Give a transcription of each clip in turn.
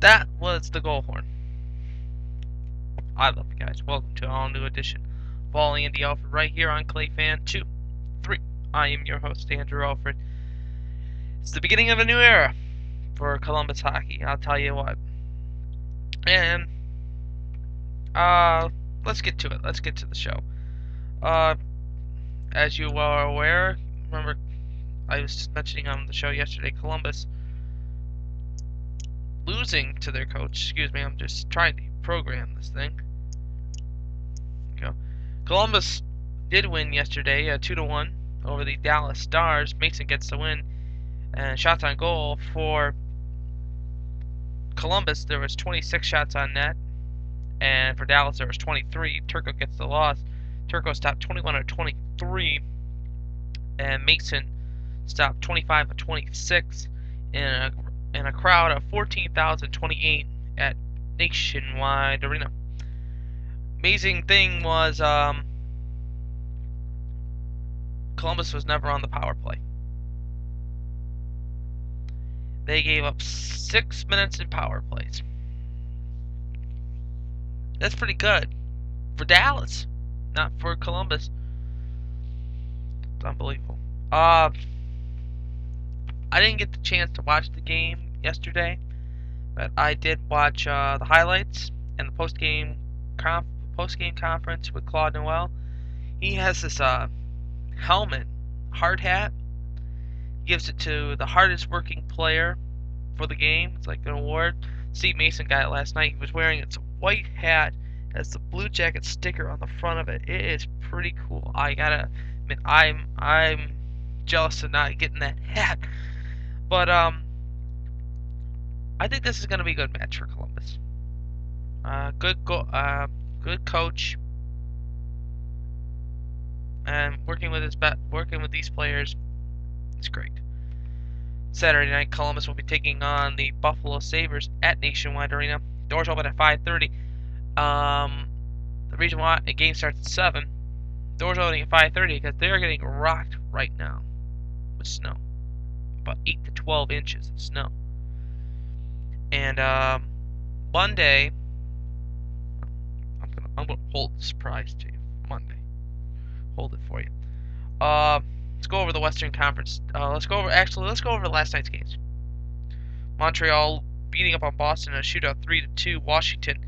that was the goal horn. I love you guys. Welcome to an all-new edition of All Andy Alfred right here on Clay Fan 2, 3. I am your host, Andrew Alfred. It's the beginning of a new era for Columbus hockey, I'll tell you what. And, let's get to it. Let's get to the show. As you are aware, remember I was mentioning on the show yesterday, Columbus losing to their coach. Excuse me, I'm just trying to program this thing. Go. Columbus did win yesterday, 2-1 over the Dallas Stars. Mason gets the win, and shots on goal for Columbus. There was 26 shots on net, and for Dallas there was 23. Turco gets the loss. Turco stopped 21 of 23, and Mason stopped 25 of 26 in a crowd of 14,028 at Nationwide Arena. Amazing thing was Columbus was never on the power play. They gave up 6 minutes in power plays. That's pretty good for Dallas, not for Columbus. It's unbelievable. I didn't get the chance to watch the game yesterday, but I did watch the highlights and the post-game conference with Claude Noels. He has this helmet, hard hat. He gives it to the hardest working player for the game. It's like an award. Steve Mason got it last night. He was wearing it's a white hat, has the Blue Jacket sticker on the front of it. It is pretty cool. I gotta admit, I'm jealous of not getting that hat. But I think this is gonna be a good match for Columbus. Good coach, and working with these players is great. Saturday night, Columbus will be taking on the Buffalo Sabres at Nationwide Arena. Doors open at 5:30. The reason why the game starts at 7, doors opening at 5:30 because they're getting rocked right now with snow, about 8 to 12 inches of snow. And Monday, I'm gonna hold the surprise to you. Monday, hold it for you. Let's go over the Western Conference. Let's go over last night's games. Montreal beating up on Boston in a shootout 3-2. Washington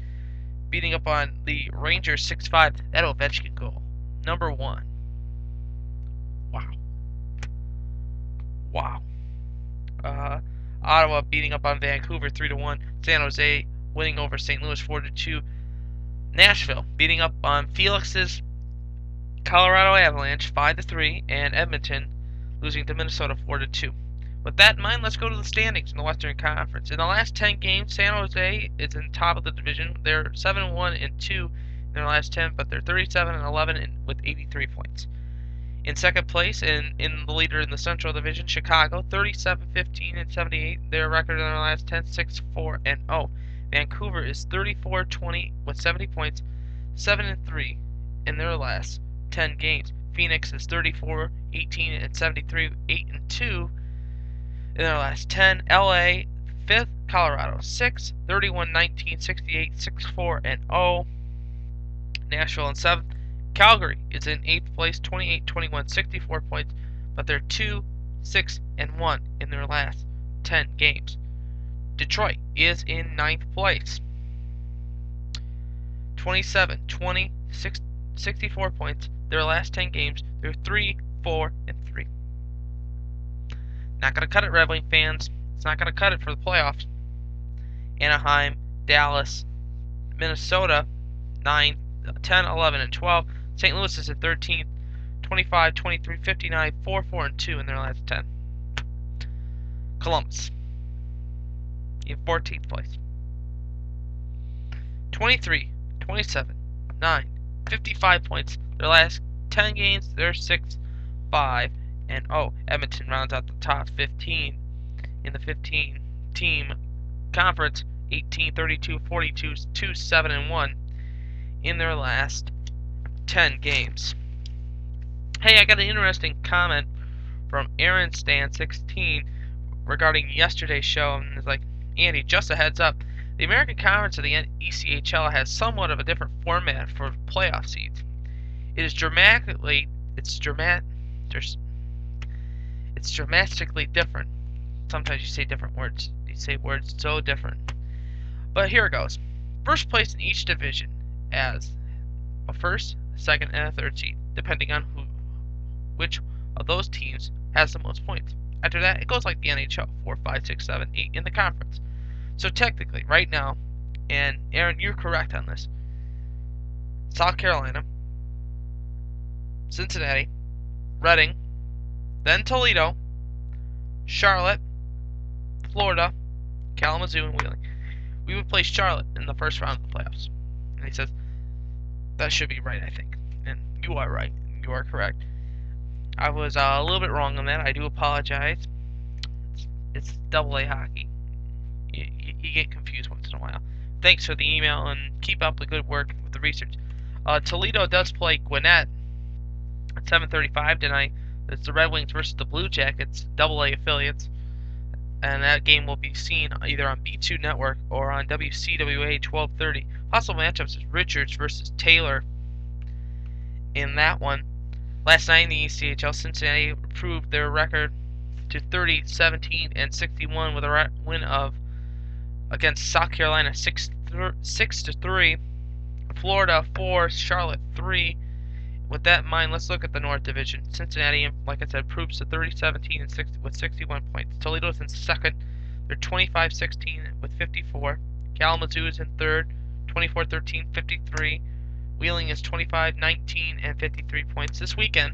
beating up on the Rangers 6-5. That Ovechkin goal, number 1. Wow. Ottawa beating up on Vancouver 3-1. San Jose winning over St. Louis 4-2. Nashville beating up on Felix's Colorado Avalanche 5-3, and Edmonton losing to Minnesota 4-2. With that in mind, let's go to the standings in the Western Conference. In the last 10 games, San Jose is in top of the division. They're 7-1-2 in their last 10, but they're 37-11 with 83 points. In second place, and in the leader in the Central Division, Chicago, 37-15-78. Their record in their last 10, 6-4-0. Vancouver is 34-20 with 70 points, 7-3 in their last 10 games. Phoenix is 34-18-73, 8-2 in their last 10. LA 5th, Colorado 6th, 31-19, 68, 6-4-0. Nashville in 7th. Calgary is in 8th place, 28-21, 64 points, but they're 2-6-1 in their last 10 games. Detroit is in 9th place, 27-20, 64 points. Their last 10 games, they're 3-4-3. Not going to cut it, Red Wing fans. It's not going to cut it for the playoffs. Anaheim, Dallas, Minnesota, 9, 10, 11, and 12. St. Louis is at 13th, 25, 23, 59, 4-4-2 in their last 10. Columbus in 14th place, 23, 27, 9, 55 points. Their last 10 games, they're 6-5-0. Edmonton rounds out the top 15 in the 15-team conference, 18, 32, 42, 2-7-1 in their last 10 games. Hey, I got an interesting comment from Aaron Stan 16 regarding yesterday's show, and it's like, Andy, just a heads up, The American Conference of the ECHL has somewhat of a different format for playoff seeds. It's dramatically different. Sometimes you say different words. You say words so different. But here it goes. First place in each division as a first, second, and a third seed, depending on which of those teams has the most points. After that, it goes like the NHL, 4, 5, 6, 7, 8 in the conference. So technically, right now, and Aaron, you're correct on this, South Carolina, Cincinnati, Reading, then Toledo, Charlotte, Florida, Kalamazoo, and Wheeling. We would play Charlotte in the first round of the playoffs. And he says, that should be right, I think. And you are right. You are correct. I was a little bit wrong on that. I do apologize. It's AA hockey. You get confused once in a while. Thanks for the email, and keep up the good work with the research. Toledo does play Gwinnett at 7:35 tonight. It's the Red Wings versus the Blue Jackets, AA affiliates. And that game will be seen either on B2 Network or on WCWA 1230. Possible matchups is Richards versus Taylor in that one. Last night in the ECHL, Cincinnati improved their record to 30, 17, and 61 with a win against South Carolina 6-3, Florida 4, Charlotte 3. With that in mind, let's look at the North Division. Cincinnati, like I said, improves to 30, 17, and 60 with 61 points. Toledo is in second. They're 25, 16 with 54. Kalamazoo is in third, 24, 13, 53. Wheeling is 25, 19, and 53 points. This weekend,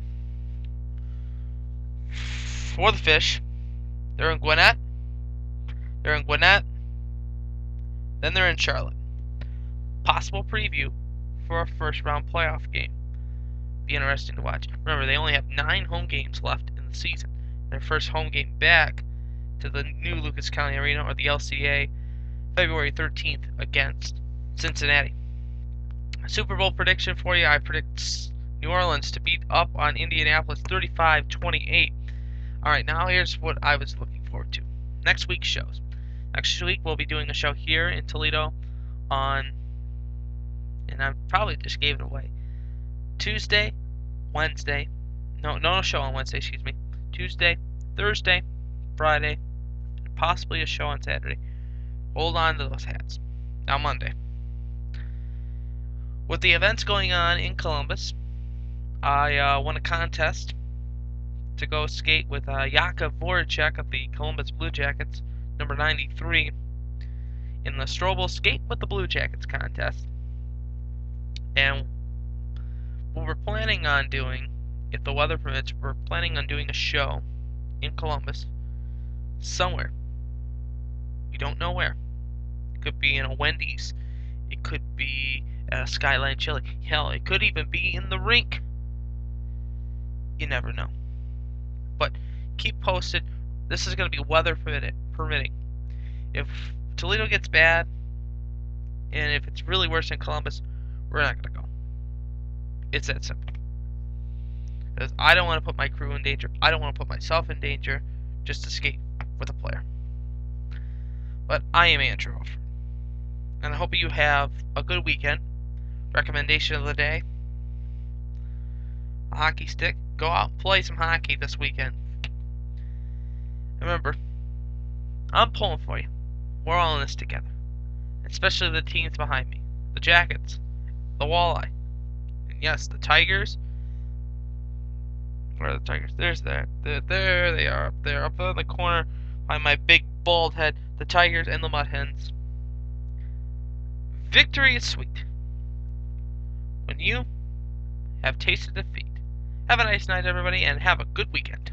for the Fish, they're in Gwinnett. Then they're in Charlotte. Possible preview for a first-round playoff game. Be interesting to watch. Remember, they only have 9 home games left in the season. Their first home game back to the new Lucas County Arena, or the LCA, February 13th against Cincinnati. Super Bowl prediction for you. I predict New Orleans to beat up on Indianapolis 35-28. Alright, now here's what I was looking forward to. Next week's shows. Next week we'll be doing a show here in Toledo on, and I probably just gave it away, Tuesday, Wednesday, no show on Wednesday, excuse me, Tuesday, Thursday, Friday, and possibly a show on Saturday. Hold on to those hats. Now Monday. With the events going on in Columbus, I won a contest to go skate with Jakub Voracek of the Columbus Blue Jackets, number 93, in the Strobel Skate with the Blue Jackets contest. And what we're planning on doing, if the weather permits, we're planning on doing a show in Columbus somewhere. We don't know where. It could be in a Wendy's. It could be at a Skyline Chili. Hell, it could even be in the rink. You never know. But keep posted. This is going to be weather permitting. If Toledo gets bad, and if it's really worse than Columbus, we're not going to go. It's that simple. Because I don't want to put my crew in danger. I don't want to put myself in danger just to skate with a player. But I am Andrew Alfred, and I hope you have a good weekend. Recommendation of the day: a hockey stick. Go out and play some hockey this weekend. Remember, I'm pulling for you. We're all in this together. Especially the teams behind me. The Jackets, the Walleye, and yes, the Tigers. Where are the Tigers? There they are, up there, up in the corner by my big bald head. The Tigers and the Mud Hens. Victory is sweet when you have tasted defeat. Have a nice night, everybody, and have a good weekend.